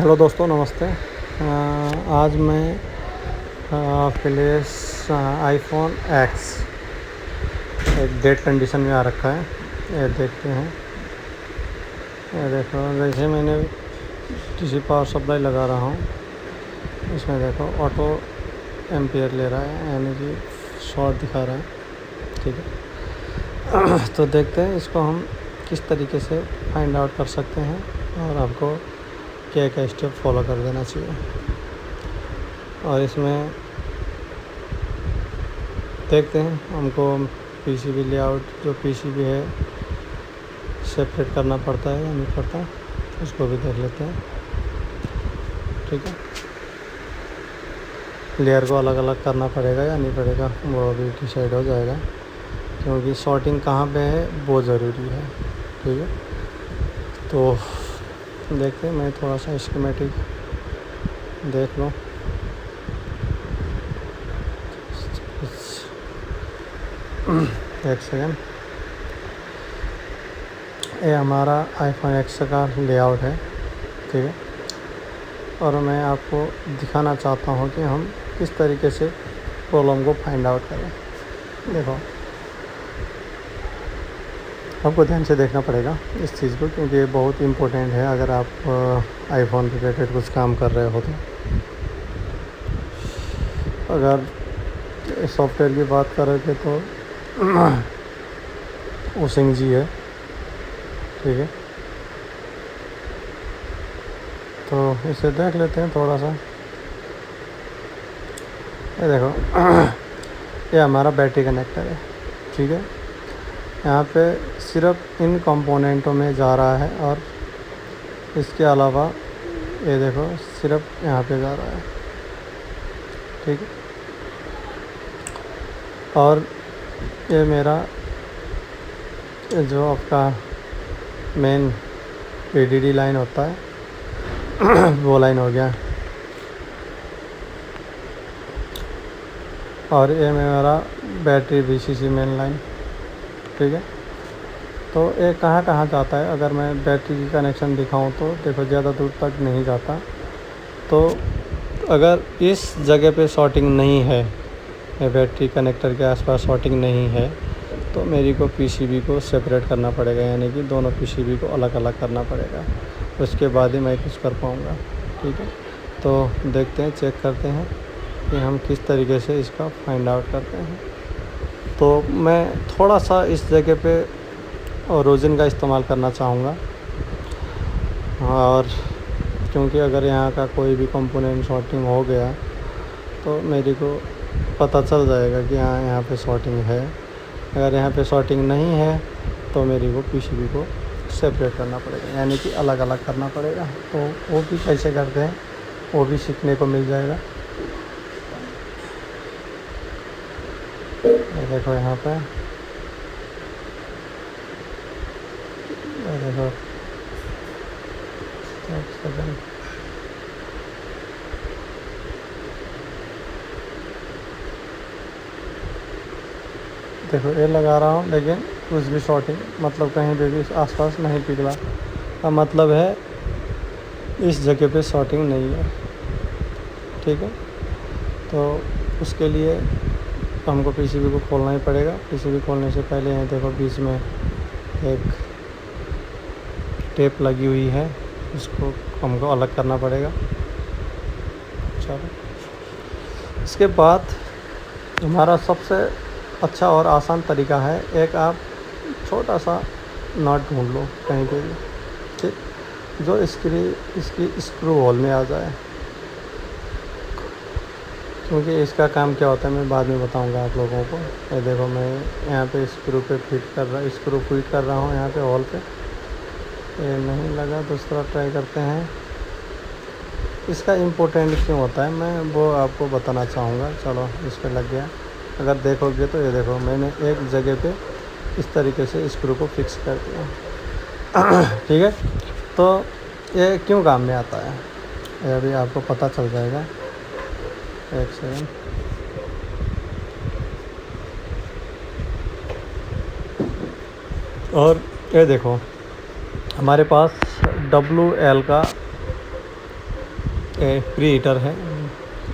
Hello दोस्तों, नमस्ते। आज मैं फ्लैश आईफोन एक्स एक डेड कंडीशन में आ रखा है। ये देखते हैं। ये देखो, जैसे मैंने किसी पावर सप्लाई लगा रहा हूँ, इसमें देखो ऑटो एम्पियर ले रहा है, यानी कि शॉर्ट दिखा रहा है। ठीक है। तो देखते हैं इसको हम किस तरीके से फाइंड आउट कर सकते हैं और आपको क्या क्या स्टेप फॉलो कर देना चाहिए। और इसमें देखते हैं हमको पीसीबी लेआउट, जो पीसीबी है, सेपरेट करना पड़ता है या नहीं पड़ता, उसको भी देख लेते हैं। ठीक है, लेयर को अलग अलग करना पड़ेगा या नहीं पड़ेगा, वो अभी डिसाइड हो जाएगा, क्योंकि शॉर्टिंग कहाँ पे है वो ज़रूरी है। ठीक है, तो देखते हैं। मैं थोड़ा सा स्कीमेटिक देख लूँ। एक सेकेंड। ये हमारा आईफोन एक्स का लेआउट है। ठीक है, और मैं आपको दिखाना चाहता हूँ कि हम किस तरीके से प्रॉब्लम को फाइंड आउट करें। देखो, आपको ध्यान से देखना पड़ेगा इस चीज़ को, क्योंकि ये बहुत इम्पोर्टेंट है अगर आप आईफोन रिलेटेड कुछ काम कर रहे हो तो। अगर सॉफ्टवेयर की बात करोगे तो ओसिंग जी है। ठीक है, तो इसे देख लेते हैं थोड़ा सा। ये देखो, ये हमारा बैटरी कनेक्टर है। ठीक है, यहाँ पे सिर्फ इन कंपोनेंटों में जा रहा है, और इसके अलावा ये देखो सिर्फ यहाँ पे जा रहा है। ठीक है, और ये मेरा जो आपका मेन पीडीडी लाइन होता है वो लाइन हो गया, और ये मेरा बैटरी वीसीसी मेन लाइन। ठीक है, तो ये कहाँ कहाँ जाता है, अगर मैं बैटरी की कनेक्शन दिखाऊं तो देखो ज़्यादा दूर तक नहीं जाता। तो अगर इस जगह पे शॉर्टिंग नहीं है, बैटरी कनेक्टर के आसपास शॉर्टिंग नहीं है, तो मेरी को पीसीबी को सेपरेट करना पड़ेगा, यानी कि दोनों पीसीबी को अलग अलग करना पड़ेगा। उसके बाद ही मैं कुछ कर पाऊँगा। ठीक है, तो देखते हैं, चेक करते हैं कि हम किस तरीके से इसका फाइंड आउट करते हैं। तो मैं थोड़ा सा इस जगह पे रोजिन का इस्तेमाल करना चाहूँगा, और क्योंकि अगर यहाँ का कोई भी कंपोनेंट शॉर्टिंग हो गया तो मेरे को पता चल जाएगा कि हाँ, यहाँ पे शॉर्टिंग है। अगर यहाँ पे शॉर्टिंग नहीं है तो मेरे को पीसीबी को सेपरेट करना पड़ेगा, यानी कि अलग अलग करना पड़ेगा। तो वो भी कैसे करते हैं वो भी सीखने को मिल जाएगा। ये देखो, यहाँ पे देखो, एक सेकंड। देखो, ये लगा रहा हूँ, लेकिन कुछ भी शॉर्टिंग मतलब कहीं पे भी आसपास नहीं पिघला, का मतलब है इस जगह पे शॉर्टिंग नहीं है। ठीक है, तो उसके लिए हमको पीसीबी को खोलना ही पड़ेगा। पीसीबी खोलने से पहले यहाँ देखो बीच में एक टेप लगी हुई है, उसको हमको अलग करना पड़ेगा। चलो, इसके बाद हमारा सबसे अच्छा और आसान तरीका है, एक आप छोटा सा नट ढूंढ लो कहीं पे भी, ठीक, जो इसकी स्क्रू होल में आ जाए। क्योंकि इसका काम क्या होता है मैं बाद में बताऊंगा आप लोगों को। ये देखो, मैं यहाँ पे स्क्रू फिट कर रहा हूँ यहाँ पे होल पे। ये नहीं लगा, दूसरा ट्राई करते हैं। इसका इम्पोर्टेंट क्यों होता है मैं वो आपको बताना चाहूँगा। चलो, इस पर लग गया। अगर देखोगे तो ये देखो, मैंने एक जगह पे इस तरीके से स्क्रू को फिक्स कर दिया। ठीक है, तो ये क्यों काम में आता है ये अभी आपको पता चल जाएगा। एक सेकंड। और ये देखो, हमारे पास WL का प्री हीटर है,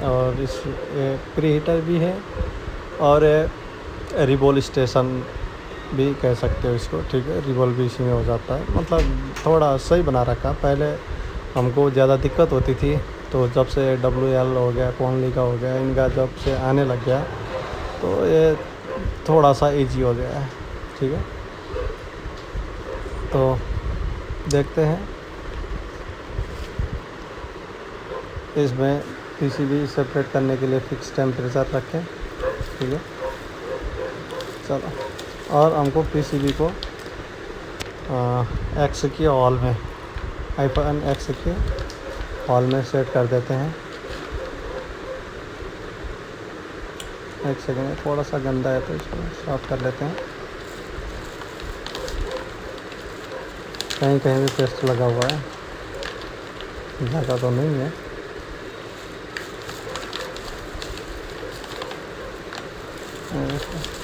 और इस प्री हीटर भी है, और रिवॉल्व स्टेशन भी कह सकते हो इसको, ठीक है। रिवॉल्व भी इसी में हो जाता है, मतलब थोड़ा सही बना रखा। पहले हमको ज़्यादा दिक्कत होती थी, तो जब से WL हो गया, कॉनली का हो गया, इनका जब से आने लग गया तो ये थोड़ा सा इजी हो गया है, ठीक है। तो देखते हैं इसमें PCB सेपरेट करने के लिए फिक्स टेम्परेचर रखें, ठीक है। चलो, और हमको PCB को X की हॉल में, X की हॉल में सेट कर देते हैं। एक सेकेंड, थोड़ा सा गंदा है तो इसको साफ कर लेते हैं। कहीं कहीं भी पेस्ट लगा हुआ है, ज़्यादा तो नहीं है।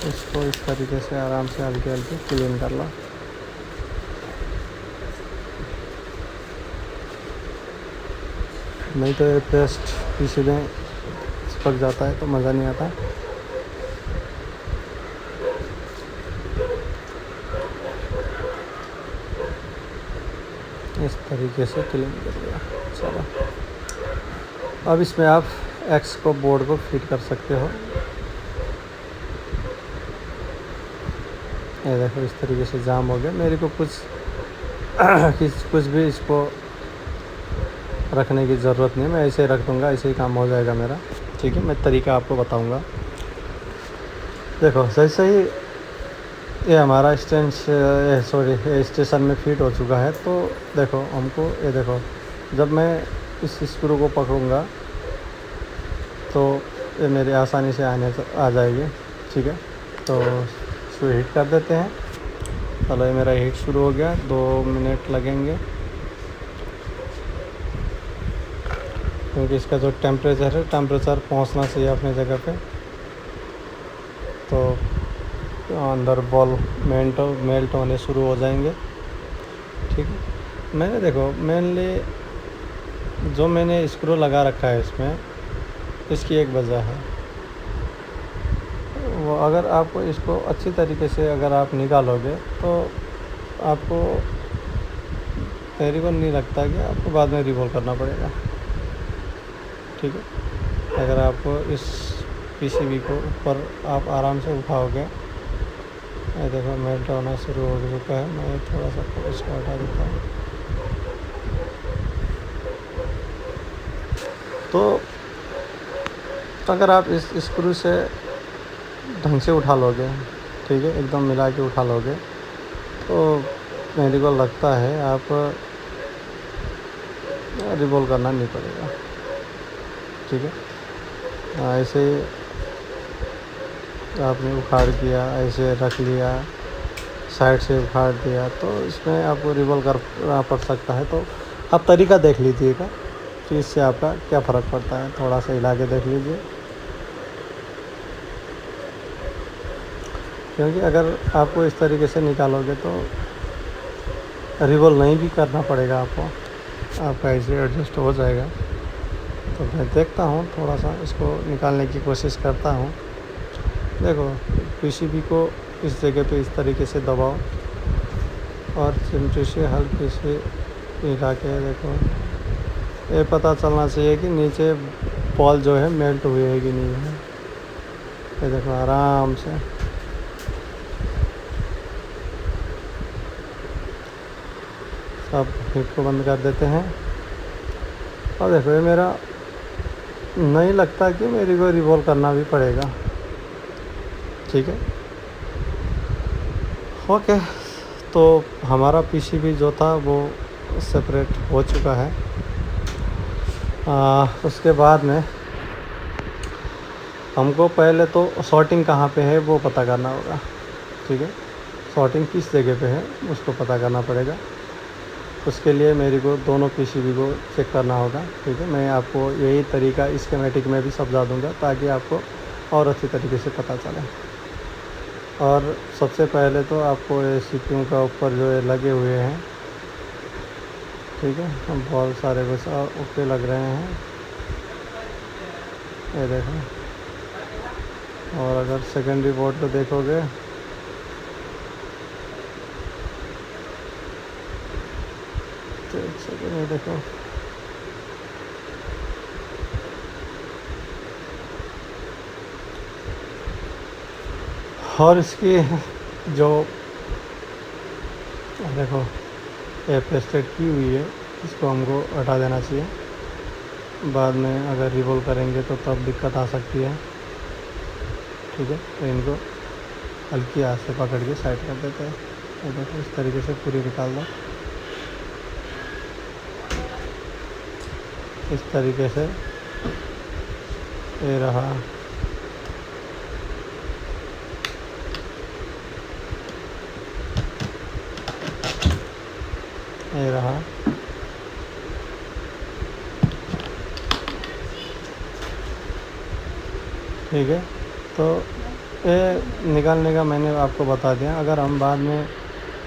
इसको इस तरीके से आराम से हल्के हल्के क्लीन कर लो। नहीं तो ये पेस्ट PCB में चिपक जाता है तो मज़ा नहीं आता। इस तरीके से क्लीन कर लिया। चलो, अब इसमें आप X को बोर्ड को फिट कर सकते हो। ये देखो इस तरीके से जाम हो गया। मेरे को कुछ भी इसको रखने की ज़रूरत नहीं है, मैं ऐसे ही रख दूँगा, ऐसे ही काम हो जाएगा मेरा, ठीक है। मैं तरीका आपको बताऊँगा। देखो जैसे ही ये हमारा स्टेशन में फिट हो चुका है, तो देखो हमको ये देखो, जब मैं इस स्क्रू को पकड़ूँगा तो ये मेरे आसानी से आ जाएगी, ठीक है। तो इसको हीट कर देते हैं। चलो, ये मेरा हीट शुरू हो गया, 2 मिनट लगेंगे, क्योंकि इसका जो टेम्परेचर पहुंचना चाहिए अपने जगह पे। तो अंदर बॉल मेल्ट होने शुरू हो जाएंगे, ठीक है। मैंने देखो मेनली जो मैंने स्क्रू लगा रखा है इसमें, इसकी एक वजह है, वो अगर आपको इसको अच्छी तरीके से अगर आप निकालोगे तो आपको, मेरे को नहीं लगता कि आपको बाद में रिवॉल्व करना पड़ेगा, ठीक है। अगर आपको इस PCB को ऊपर आप आराम से उठाओगे, ये देखो मेल्ट होना शुरू हो चुका है। मैं थोड़ा सा इसको हटा देता हूँ। तो अगर आप इस स्क्रू से ढंग से उठा लोगे, ठीक है, एकदम मिला के उठा लोगे, तो मेरे को लगता है आप रिवॉल्व करना नहीं पड़ेगा, ठीक है। ऐसे आपने उखाड़ दिया, ऐसे रख लिया, साइड से उखाड़ दिया, तो इसमें आपको रिवॉल्व करना पड़ सकता है। तो आप तरीका देख लीजिएगा कि इससे आपका क्या फ़र्क पड़ता है, थोड़ा सा हिला के देख लीजिए। क्योंकि अगर आपको इस तरीके से निकालोगे तो रिवॉल्व नहीं भी करना पड़ेगा आपको, आपका ऐसे एडजस्ट हो जाएगा। तो मैं देखता हूँ, थोड़ा सा इसको निकालने की कोशिश करता हूँ। देखो PCB को इस जगह पे इस तरीके से दबाओ और चिमटे से हल्के से हिला के देखो, ये पता चलना चाहिए कि नीचे बॉल जो है मेल्ट हुई है कि नहीं है। ये देखो आराम से सब हीट को बंद कर देते हैं। और देखो ये मेरा नहीं लगता कि मेरे को रिवॉल्व करना भी पड़ेगा, ठीक है। ओके, तो हमारा PCB जो था वो सेपरेट हो चुका है। उसके बाद में हमको पहले तो सॉर्टिंग कहाँ पे है वो पता करना होगा, ठीक है। सॉर्टिंग किस जगह पे है उसको पता करना पड़ेगा। उसके लिए मेरे को दोनों PCB को चेक करना होगा, ठीक है। मैं आपको यही तरीका स्कीमेटिक में भी समझा दूंगा ताकि आपको और अच्छी तरीके से पता चले। और सबसे पहले तो आपको ये CPU का ऊपर जो ये लगे हुए हैं, ठीक है, हम बहुत सारे बस ओके लग रहे हैं। ये देखो। और अगर सेकेंडरी बोर्ड को देखोगे तो एक सेकेंड, ये देखो और इसकी जो देखो ये पेस्टेड की हुई है, इसको हमको हटा देना चाहिए। बाद में अगर रिवॉल्व करेंगे तो तब दिक्कत आ सकती है, ठीक है। तो इनको हल्की हाथ से पकड़ के साइड कर देते हैं। ये देखो इस तरीके से पूरी निकाल दो, इस तरीके से। ये रहा, ये रहा। ठीक है, तो ये निकालने का मैंने आपको बता दिया। अगर हम बाद में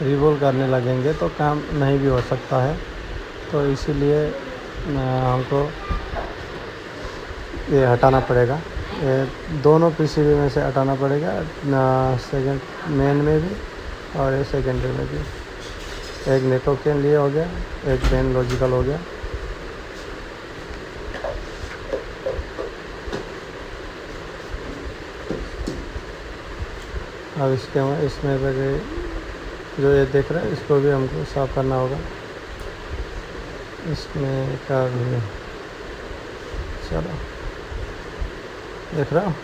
रिवॉल्व करने लगेंगे तो काम नहीं भी हो सकता है, तो इसीलिए हमको ये हटाना पड़ेगा। ये दोनों पीसीबी में से हटाना पड़ेगा, सेकेंड मेन में भी और ये सेकेंडरी में भी। एक नेटवर्क के लिए हो गया, एक मेन लॉजिकल हो गया। अब इसमें जो ये देख रहे हैं इसको भी हमको साफ़ करना होगा। इसमें क्या नहीं, चलो देख रहा हूँ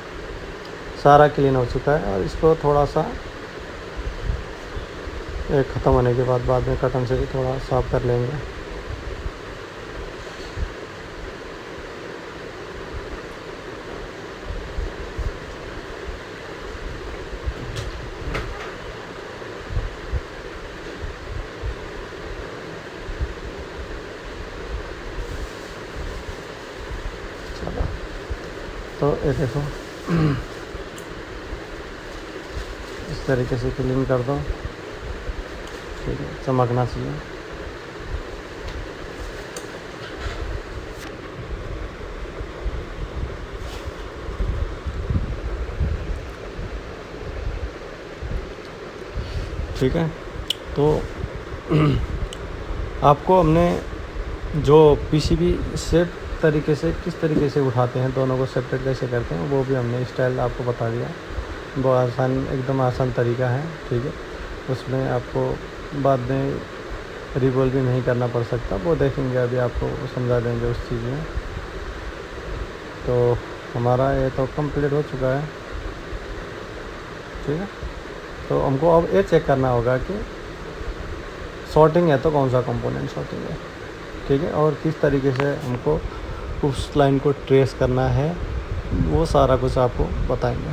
सारा क्लीन हो चुका है। और इसको थोड़ा सा एक ख़त्म होने के बाद में कटन से भी थोड़ा साफ़ कर लेंगे। चलो, तो ये देखो इस तरीके से क्लीन कर दो, ठीक है। चमकना चाहिए। ठीक है, तो आपको हमने जो पीसीबी सेट तरीके से किस तरीके से उठाते हैं, दोनों को सेपरेट कैसे करते हैं, वो भी हमने स्टाइल आपको बता दिया। बहुत आसान, एकदम आसान तरीका है, ठीक है। उसमें आपको बाद में रिवॉल्व भी नहीं करना पड़ सकता, वो देखेंगे, अभी आपको समझा देंगे उस चीज़ में। तो हमारा ये तो कंप्लीट हो चुका है, ठीक है। तो हमको अब ये चेक करना होगा कि शॉर्टिंग है तो कौन सा कंपोनेंट शॉर्टिंग है, ठीक है। और किस तरीके से हमको उस लाइन को ट्रेस करना है, वो सारा कुछ आपको बताएंगे,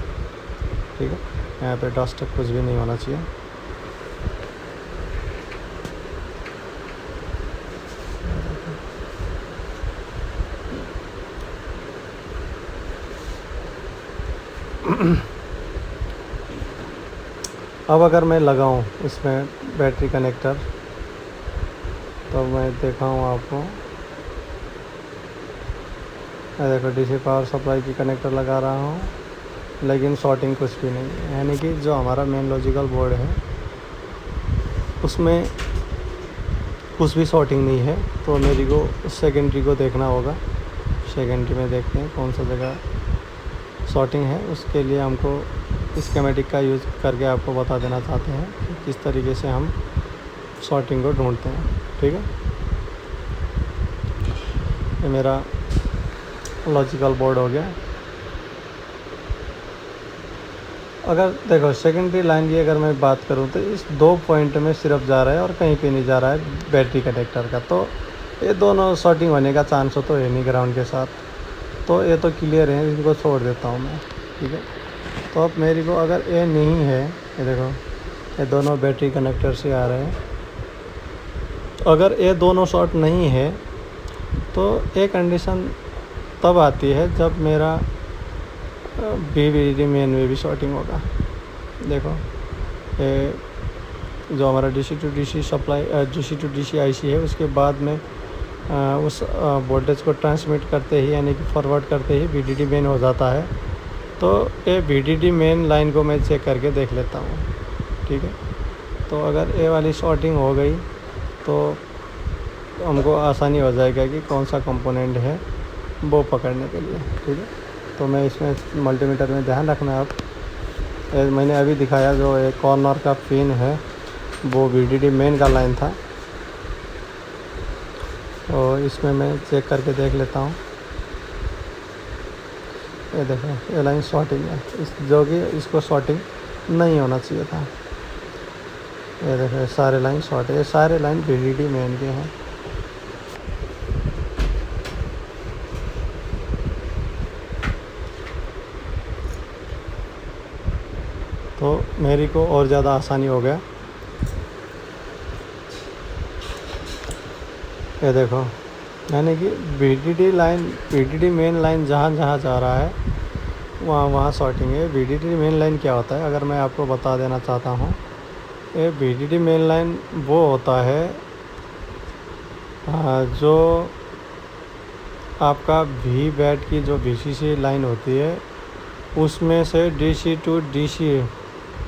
ठीक है। यहाँ पे डस्ट कुछ भी नहीं होना चाहिए। अब अगर मैं लगाऊं इसमें बैटरी कनेक्टर, तो मैं दिखाऊं आपको। देखो डीसी पावर सप्लाई की कनेक्टर लगा रहा हूँ, लेकिन शॉर्टिंग कुछ भी नहीं है। यानी कि जो हमारा मेन लॉजिकल बोर्ड है उसमें कुछ भी शॉर्टिंग नहीं है। तो मेरी को सेकेंडरी को देखना होगा। सेकेंडरी में देखते हैं कौन सा जगह शॉर्टिंग है। उसके लिए हमको स्कीमेटिक का यूज़ करके आपको बता देना चाहते हैं कि किस तरीके से हम शॉर्टिंग को ढूंढते हैं, ठीक है। ये मेरा लॉजिकल बोर्ड हो गया। अगर देखो सेकेंडरी लाइन की अगर मैं बात करूँ तो इस 2 पॉइंट में सिर्फ जा रहा है और कहीं पे नहीं जा रहा है बैटरी कनेक्टर का। तो ये दोनों शॉर्टिंग होने का चांस तो है नहीं ग्राउंड के साथ। तो ये तो क्लियर है, इनको छोड़ देता हूँ मैं, ठीक है। तो अब मेरी को अगर ये नहीं है, ये देखो ये दोनों बैटरी कनेक्टर से आ रहे हैं। अगर ये दोनों शॉर्ट नहीं है तो ये कंडीशन तब आती है जब मेरा BVD मेन में भी शॉर्टिंग होगा। देखो ये जो हमारा DC टू DC सप्लाई, DC टू DC IC है, उसके बाद में उस वोल्टेज को ट्रांसमिट करते ही यानी कि फॉरवर्ड करते ही VDD मेन हो जाता है। तो ये VDD मेन लाइन को मैं चेक करके देख लेता हूँ, ठीक है। तो अगर ये वाली शॉर्टिंग हो गई तो हमको आसानी हो जाएगा कि कौन सा कंपोनेंट है वो पकड़ने के लिए, ठीक है। तो मैं इसमें मल्टीमीटर में ध्यान रखना आप, मैंने अभी दिखाया जो एक कॉर्नर का पिन है वो VDD मेन का लाइन था। और इसमें मैं चेक करके देख लेता हूँ। ये देखो ये लाइन शॉर्टिंग है, जो कि इसको शॉर्टिंग नहीं होना चाहिए था। ये देखो ये सारे लाइन शॉर्ट है, ये सारे लाइन VDD मेन के हैं। तो मेरी को और ज़्यादा आसानी हो गया। ये देखो यानी कि VDD मेन लाइन जहाँ जहाँ जा रहा है वहाँ वहाँ शॉर्टिंग है। VDD मेन लाइन क्या होता है अगर मैं आपको बता देना चाहता हूँ, ये VDD मेन लाइन वो होता है जो आपका VBAT की जो VCC लाइन होती है उसमें से DC टू DC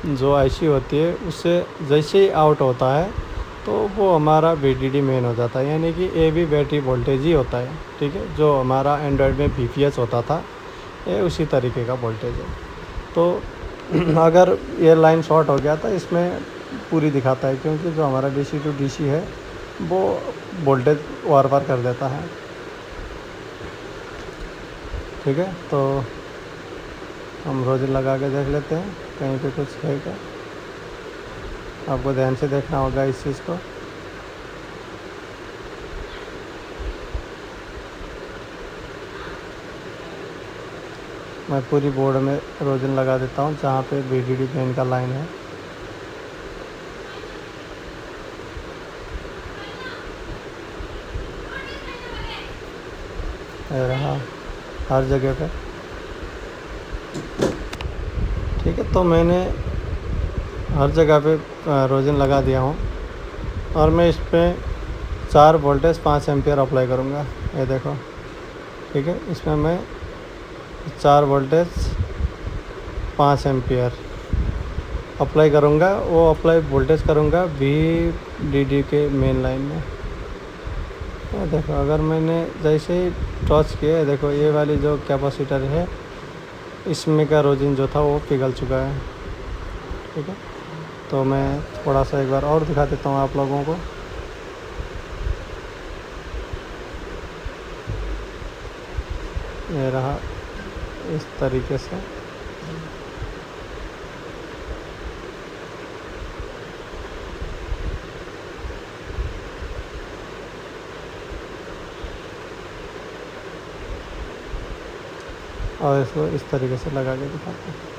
जो IC होती है उससे जैसे ही आउट होता है तो वो हमारा VDD मेन हो जाता है, यानी कि ये भी बैटरी वोल्टेज ही होता है, ठीक है। जो हमारा एंड्रॉयड में BPS होता था ये उसी तरीके का वोल्टेज है। तो अगर ये लाइन शॉर्ट हो गया था इसमें पूरी दिखाता है, क्योंकि जो हमारा DC टू DC है वो वोल्टेज वार वार कर देता है, ठीक है। तो हम रोज लगा के देख लेते हैं कहीं पे कुछ है क्या। आपको ध्यान से देखना होगा इस चीज़ को। मैं पूरी बोर्ड में रोजन लगा देता हूँ जहाँ पे VDD मेन का लाइन है। ये रहा हर जगह पे, ठीक है। तो मैंने हर जगह पे रोजन लगा दिया हूँ और मैं इस पर 4 वोल्टेज 5 एम्पियर अप्लाई करूँगा। ये देखो, ठीक है। इसमें मैं 4 वोल्टेज 5 एम्पियर अप्लाई करूँगा। वो अप्लाई वोल्टेज करूँगा VDD के मेन लाइन में। ये देखो अगर मैंने जैसे ही टच किया, देखो ये वाली जो कैपेसिटर है इसमें का रोजिन जो था वो पिघल चुका है, ठीक है। तो मैं थोड़ा सा एक बार और दिखा देता हूँ आप लोगों को। ये रहा इस तरीके से। और इसको इस तरीके से लगा के दिखाते हैं।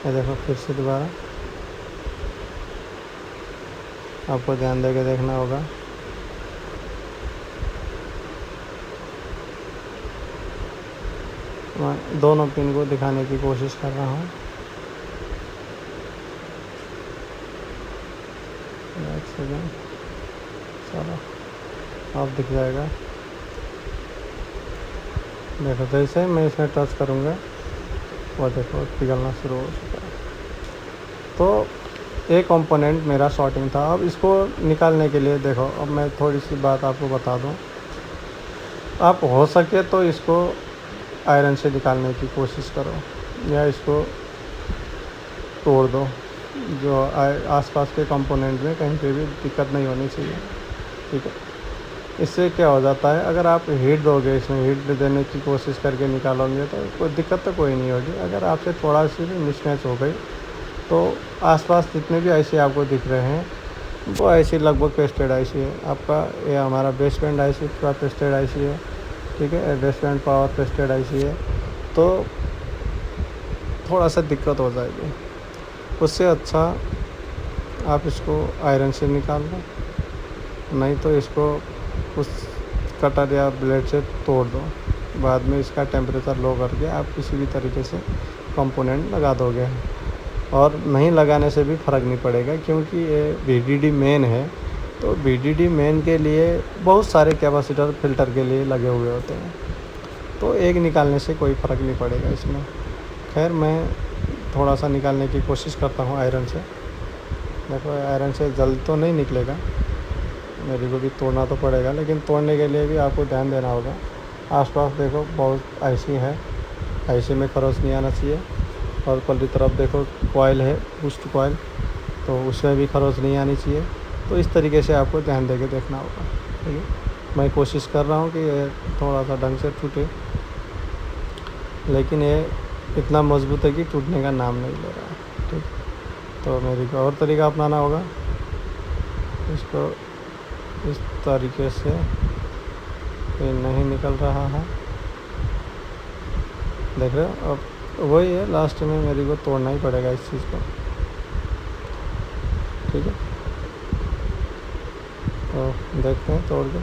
ये देखो फिर से दोबारा आपको ध्यान दे के देखना होगा। मैं दोनों पिन को दिखाने की कोशिश कर रहा हूँ। एक सेकेंड, चलो अब दिख जाएगा। देखो जैसे मैं इसमें टच करूँगा वो देखो पिघलना शुरू हो चुका है। तो एक कंपोनेंट मेरा शॉर्टिंग था। अब इसको निकालने के लिए देखो, अब मैं थोड़ी सी बात आपको बता दूं। आप हो सके तो इसको आयरन से निकालने की कोशिश करो या इसको तोड़ दो। जो आसपास के कंपोनेंट में कहीं पे भी दिक्कत नहीं होनी चाहिए, ठीक है। इससे क्या हो जाता है, अगर आप हीट दोगे, इसमें हीट देने की कोशिश करके निकालोगे तो कोई दिक्कत तो कोई नहीं होगी। अगर आपसे थोड़ा सी भी मिसमैच हो गई तो आसपास जितने भी आईसी आपको दिख रहे हैं वो आईसी लगभग पेस्टेड आईसी है। आपका ये हमारा बेस बैंड आईसी पूरा पेस्टेड आईसी है, ठीक है। Base band power pasted IC है, तो थोड़ा सा दिक्कत हो जाएगी। उससे अच्छा आप इसको आयरन से निकाल लो, नहीं तो इसको उस कटर या ब्लेड से तोड़ दो। बाद में इसका टेम्परेचर लो करके आप किसी भी तरीके से कंपोनेंट लगा दोगे, और नहीं लगाने से भी फ़र्क नहीं पड़ेगा, क्योंकि ये VDD मेन है। तो VDD मेन के लिए बहुत सारे कैपेसिटर फ़िल्टर के लिए लगे हुए होते हैं, तो एक निकालने से कोई फ़र्क नहीं पड़ेगा इसमें। खैर मैं थोड़ा सा निकालने की कोशिश करता हूँ आयरन से। देखो आयरन से जल्द तो नहीं निकलेगा, मेरे को भी तोड़ना तो पड़ेगा, लेकिन तोड़ने के लिए भी आपको ध्यान देना होगा। आसपास देखो बहुत आईसी है, आईसी में खरोच नहीं आना चाहिए। और पल्ली तरफ देखो कॉइल है, बूस्ट कॉइल, तो उसमें भी खरोच नहीं आनी चाहिए। तो इस तरीके से आपको ध्यान दे के देखना होगा, ठीक है। मैं कोशिश कर रहा हूँ कि ये थोड़ा सा ढंग से टूटे, लेकिन ये इतना मजबूत है कि टूटने का नाम नहीं ले रहा है, ठीक। तो मेरे को और तरीका अपनाना होगा, इसको इस तरीके से। ये नहीं निकल रहा है, देख रहे हो। अब वही है, लास्ट में मेरे को तोड़ना ही पड़ेगा इस चीज़ को, ठीक है। तो देखते हैं तोड़ के।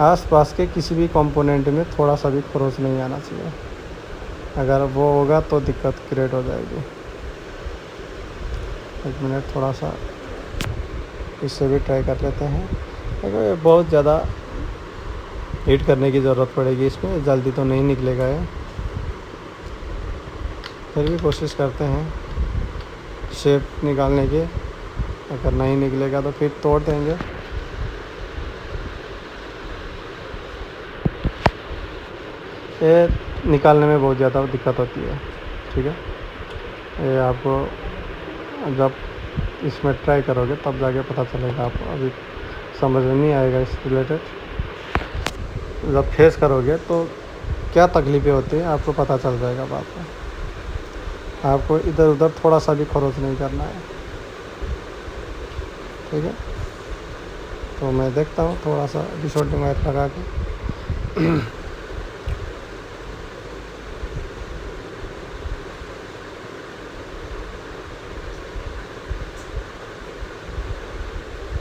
आसपास के किसी भी कंपोनेंट में थोड़ा सा भी खरोच नहीं आना चाहिए, अगर वो होगा तो दिक्कत क्रिएट हो जाएगी। एक मिनट, थोड़ा सा इससे भी ट्राई कर लेते हैं। देखो ये बहुत ज़्यादा हीट करने की ज़रूरत पड़ेगी इसमें, जल्दी तो नहीं निकलेगा ये, फिर भी कोशिश करते हैं शेप निकालने की। अगर नहीं निकलेगा तो फिर तोड़ देंगे। ये निकालने में बहुत ज़्यादा दिक्कत होती है, ठीक है। ये आपको जब इसमें ट्राई करोगे तब जाके पता चलेगा आपको, अभी समझ में नहीं आएगा इस रिलेटेड। जब फेस करोगे तो क्या तकलीफ़ें होती हैं आपको पता चल जाएगा बाद में। आपको इधर उधर थोड़ा सा भी खरोच नहीं करना है, ठीक है। तो मैं देखता हूँ थोड़ा सा डिसोल्डिंग वायर लगा के।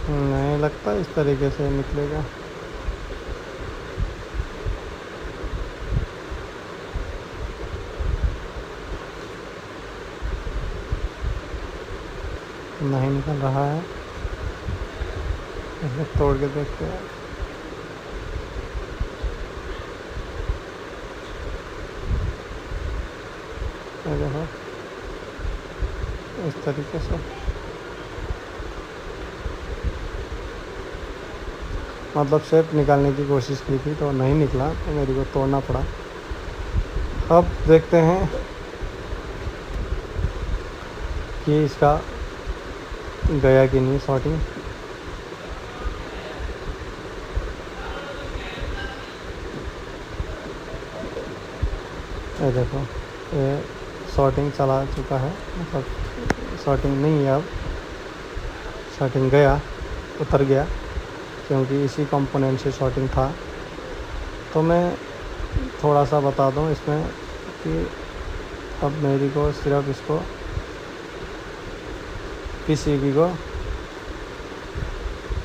नहीं लगता इस तरीके से निकलेगा। नहीं निकल रहा है, इसे तोड़ के देखते हैं। ये देखो इस तरीके से, मतलब शेप निकालने की कोशिश की थी तो नहीं निकला, तो मेरे को तोड़ना पड़ा। अब देखते हैं कि इसका गया कि नहीं शॉर्टिंग। ये देखो ये शॉर्टिंग चला चुका है, मतलब शॉर्टिंग नहीं है अब, शॉर्टिंग गया, उतर गया, क्योंकि इसी कंपोनेंट से शॉर्टिंग था। तो मैं थोड़ा सा बता दूं इसमें कि अब मेरी को सिर्फ इसको पीसीबी को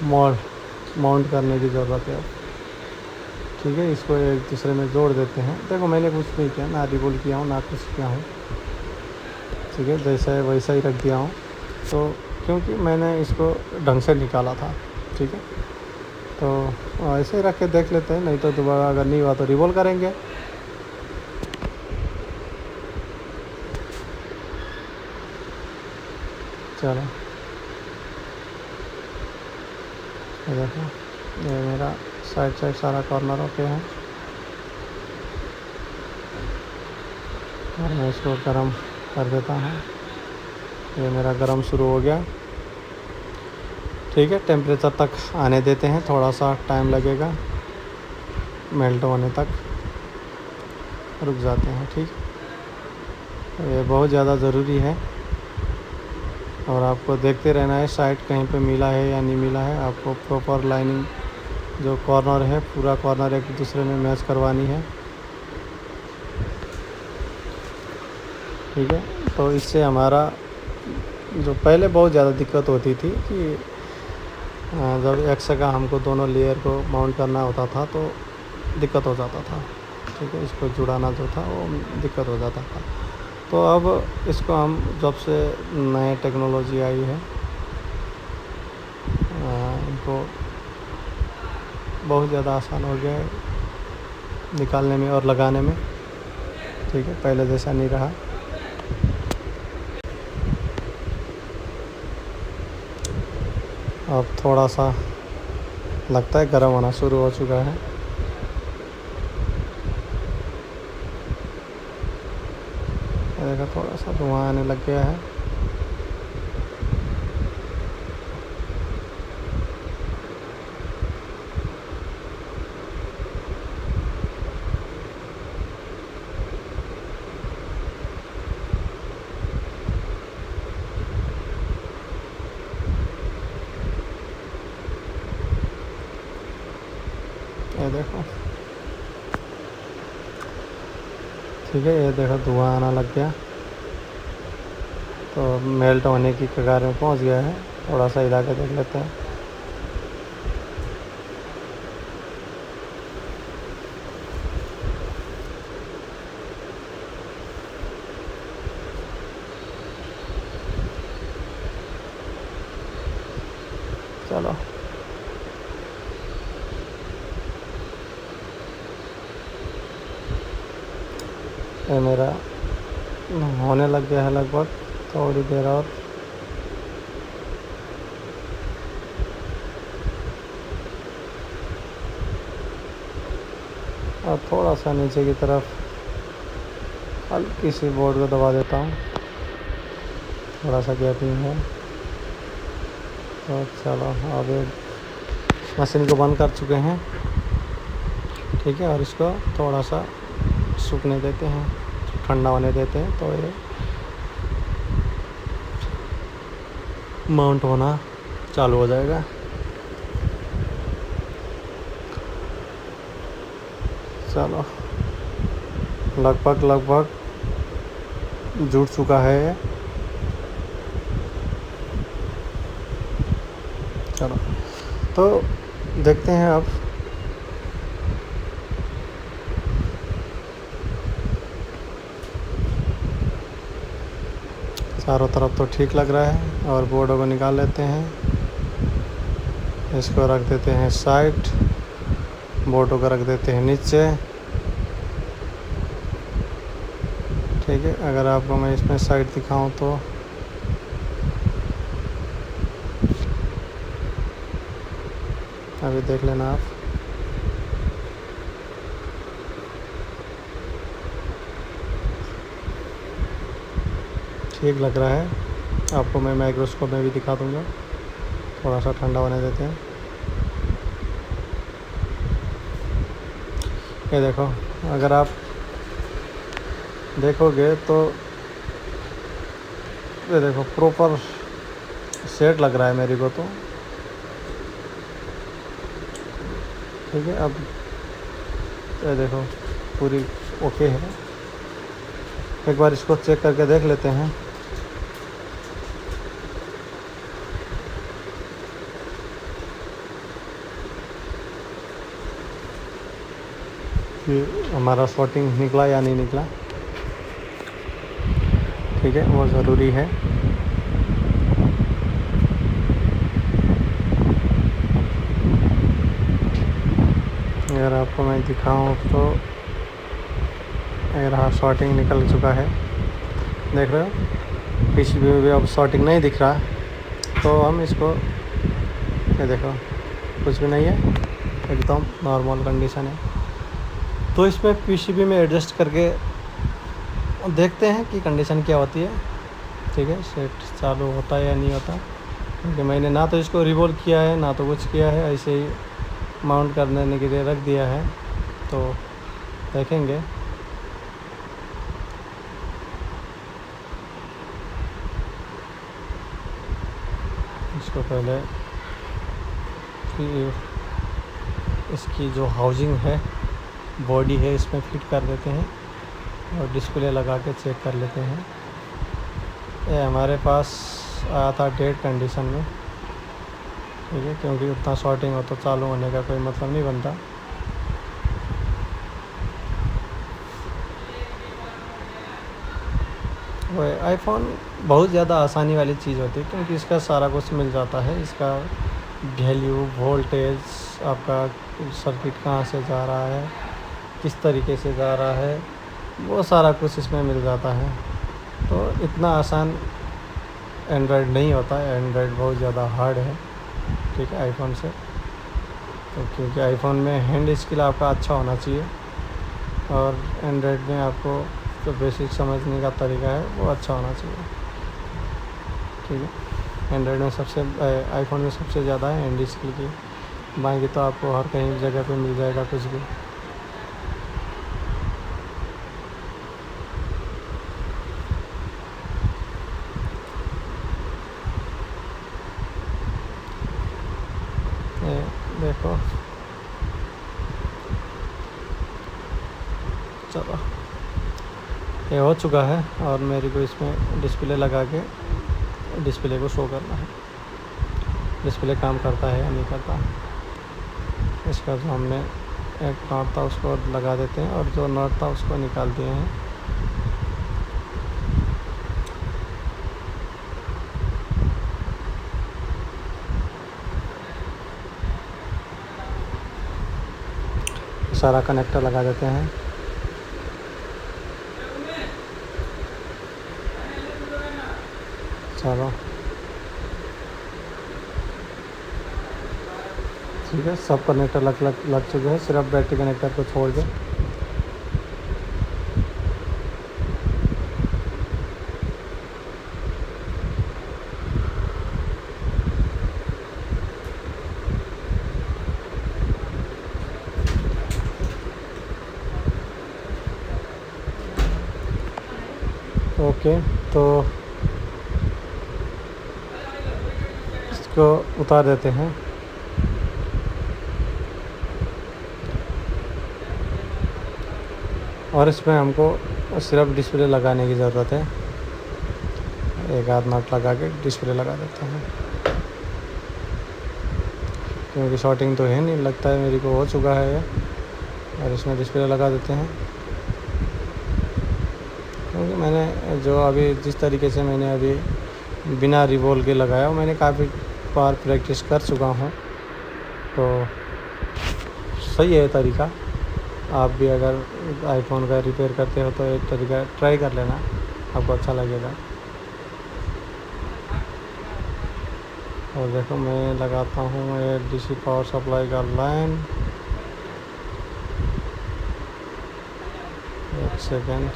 माउंट करने की ज़रूरत है अब, ठीक है। इसको एक दूसरे में जोड़ देते हैं। देखो मैंने कुछ नहीं किया, ना रिवोल किया हूँ ना कुछ किया हूँ, ठीक है। जैसा है वैसा ही रख दिया हूँ, तो क्योंकि मैंने इसको ढंग से निकाला था, ठीक है। तो ऐसे ही रख के देख लेते हैं, नहीं तो दोबारा अगर नहीं हुआ तो रिवोल करेंगे। चलो ये देखो, ये मेरा साइड सारा कॉर्नर ओके है, और मैं इसको गर्म कर देता हूँ। ये मेरा गर्म शुरू हो गया, ठीक है। टेम्परेचर तक आने देते हैं, थोड़ा सा टाइम लगेगा मेल्ट होने तक, रुक जाते हैं, ठीक। ये बहुत ज़्यादा ज़रूरी है, और आपको देखते रहना है साइड कहीं पे मिला है या नहीं मिला है। आपको प्रॉपर लाइनिंग जो कॉर्नर है, पूरा कॉर्नर एक दूसरे में मैच करवानी है, ठीक है। तो इससे हमारा जो पहले बहुत ज़्यादा दिक्कत होती थी कि जब एक जगह हमको दोनों लेयर को माउंट करना होता था तो दिक्कत हो जाता था, ठीक है। इसको जुड़ाना जो था वो दिक्कत हो जाता था। तो अब इसको हम जब से नए टेक्नोलॉजी आई है इनको बहुत ज़्यादा आसान हो गया है निकालने में और लगाने में। ठीक है, पहले जैसा नहीं रहा। अब थोड़ा सा लगता है गर्म होना शुरू हो चुका है। देखो थोड़ा सा धुआं आने लग गया है। ये देखो, ठीक है, ये देखो धुआं आना लग गया, तो मेल्ट होने की कगार में पहुंच गया है। थोड़ा सा हिला के देख लेते हैं। चलो, ये मेरा होने लग गया है लगभग, थोड़ी देर और। थोड़ा सा नीचे की तरफ हल्की सी बोर्ड को दबा देता हूँ, थोड़ा सा गैपिंग है। तो चलो, अब मशीन को बंद कर चुके हैं। ठीक है, और इसको थोड़ा सा सूखने देते हैं, ठंडा होने देते हैं, तो ये माउंट होना चालू हो जाएगा। चलो, लगभग जुड़ चुका है ये। चलो, तो देखते हैं अब। चारों तरफ तो ठीक लग रहा है, और बोर्डों को निकाल लेते हैं। इसको रख देते हैं साइड, बोर्डों को रख देते हैं नीचे। ठीक है, अगर आपको मैं इसमें साइड दिखाऊं तो अभी देख लेना आप। ठीक लग रहा है, आपको मैं माइक्रोस्कोप में भी दिखा दूंगा। थोड़ा सा ठंडा होने देते हैं। ये देखो, अगर आप देखोगे तो ये देखो प्रॉपर सेट लग रहा है मेरे को तो। ठीक है, अब ये देखो पूरी ओके है। एक बार इसको चेक करके देख लेते हैं। कि हमारा शॉर्टिंग निकला या नहीं निकला। ठीक है, वो ज़रूरी है। अगर आपको मैं दिखाऊं तो ये रहा, शॉर्टिंग निकल चुका है। देख रहे हो, पीसीबी में भी अब शॉर्टिंग नहीं दिख रहा। तो हम इसको, ये देखो कुछ भी नहीं है, एकदम नॉर्मल कंडीशन है। तो इसमें पीसीबी में एडजस्ट करके देखते हैं कि कंडीशन क्या होती है। ठीक है, सेट चालू होता है या नहीं होता, क्योंकि मैंने ना तो इसको रिवॉल्व किया है ना तो कुछ किया है, ऐसे ही माउंट करने के लिए रख दिया है। तो देखेंगे। इसको पहले इसकी जो हाउसिंग है, बॉडी है, इसमें फिट कर देते हैं और डिस्प्ले लगा के चेक कर लेते हैं। ये हमारे पास आया था डेड कंडीशन में। ठीक है, क्योंकि उतना शॉर्टिंग हो तो चालू होने का कोई मतलब नहीं बनता। वो आईफ़ोन बहुत ज़्यादा आसानी वाली चीज़ होती है, क्योंकि इसका सारा कुछ मिल जाता है। इसका वैल्यू, वोल्टेज, आपका सर्किट कहाँ से जा रहा है, किस तरीके से जा रहा है, वो सारा कुछ इसमें मिल जाता है। तो इतना आसान एंड्रॉयड नहीं होता है, एंड्रॉयड बहुत ज़्यादा हार्ड है, ठीक है, आईफ़ोन से। तो क्योंकि आईफ़ोन में हैंड स्किल आपका अच्छा होना चाहिए, और एंड्रॉयड में आपको जो बेसिक समझने का तरीका है वो अच्छा होना चाहिए, ठीक है। एंड्रॉयड में सबसे आईफ़ोन में सबसे ज़्यादा है हैंड स्किल की, बाकी तो आपको हर कहीं जगह पे मिल जाएगा कुछ भी। ये देखो, चलो ये हो चुका है, और मेरे को इसमें डिस्प्ले लगा के डिस्प्ले को शो करना है, डिस्प्ले काम करता है या नहीं करता। इसका जो हमने एक नॉट था उसको लगा देते हैं, और जो नॉट था उसको निकाल दिए हैं। सारा कनेक्टर लगा देते हैं। चलो ठीक है, सब कनेक्टर लग चुके हैं, सिर्फ बैटरी कनेक्टर को छोड़ के। ओके, तो इसको उतार देते हैं। और इसमें हमको सिर्फ डिस्प्ले लगाने की ज़रूरत है, एक आध नट लगा के डिस्प्ले लगा देते हैं, क्योंकि शॉर्टिंग तो है नहीं, लगता है मेरे को हो चुका है ये। और इसमें डिस्प्ले लगा देते हैं, क्योंकि मैंने जो अभी जिस तरीके से मैंने अभी बिना रिवॉल्व के लगाया, मैंने काफ़ी बार प्रैक्टिस कर चुका हूँ, तो सही है तरीका। आप भी अगर आईफ़ोन का रिपेयर करते हो तो एक तरीका ट्राई कर लेना, आपको अच्छा लगेगा। और देखो, मैं लगाता हूँ ये डीसी पावर सप्लाई का लाइन। एक सेकेंड,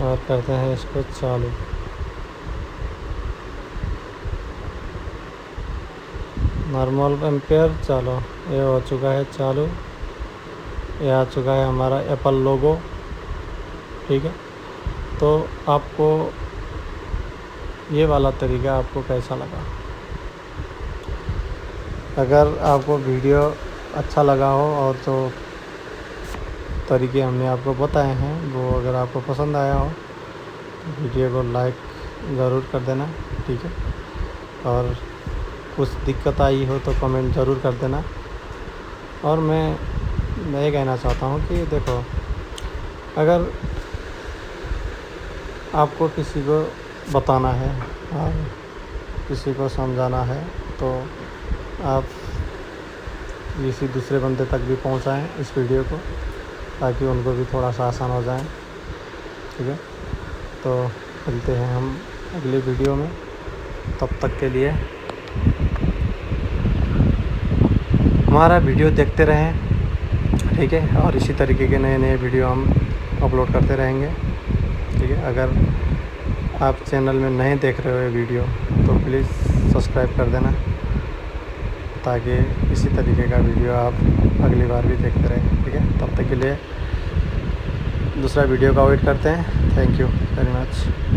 और करते हैं इसको चालू। नॉर्मल एम्पेयर, चलो ये हो चुका है चालू। ये आ चुका है हमारा एप्पल लोगो, ठीक है। तो आपको ये वाला तरीका आपको कैसा लगा? अगर आपको वीडियो अच्छा लगा हो और जो तरीके हमने आपको बताए हैं वो अगर आपको पसंद आया हो तो वीडियो को लाइक ज़रूर कर देना, ठीक है। और कुछ दिक्कत आई हो तो कमेंट ज़रूर कर देना। और मैं ये कहना चाहता हूँ कि देखो, अगर आपको किसी को बताना है और किसी को समझाना है तो आप किसी दूसरे बंदे तक भी पहुँचाएँ इस वीडियो को, ताकि उनको भी थोड़ा सा आसान हो जाए, ठीक है। तो मिलते हैं हम अगली वीडियो में, तब तक के लिए हमारा वीडियो देखते रहें, ठीक है। और इसी तरीके के नए नए वीडियो हम अपलोड करते रहेंगे, ठीक है। अगर आप चैनल में नहीं देख रहे हो ये वीडियो तो प्लीज़ सब्सक्राइब कर देना, ताकि इसी तरीके का वीडियो आप अगली बार भी देखते रहें, ठीक है। तब तक के लिए दूसरा वीडियो का वेट करते हैं। Thank you very much.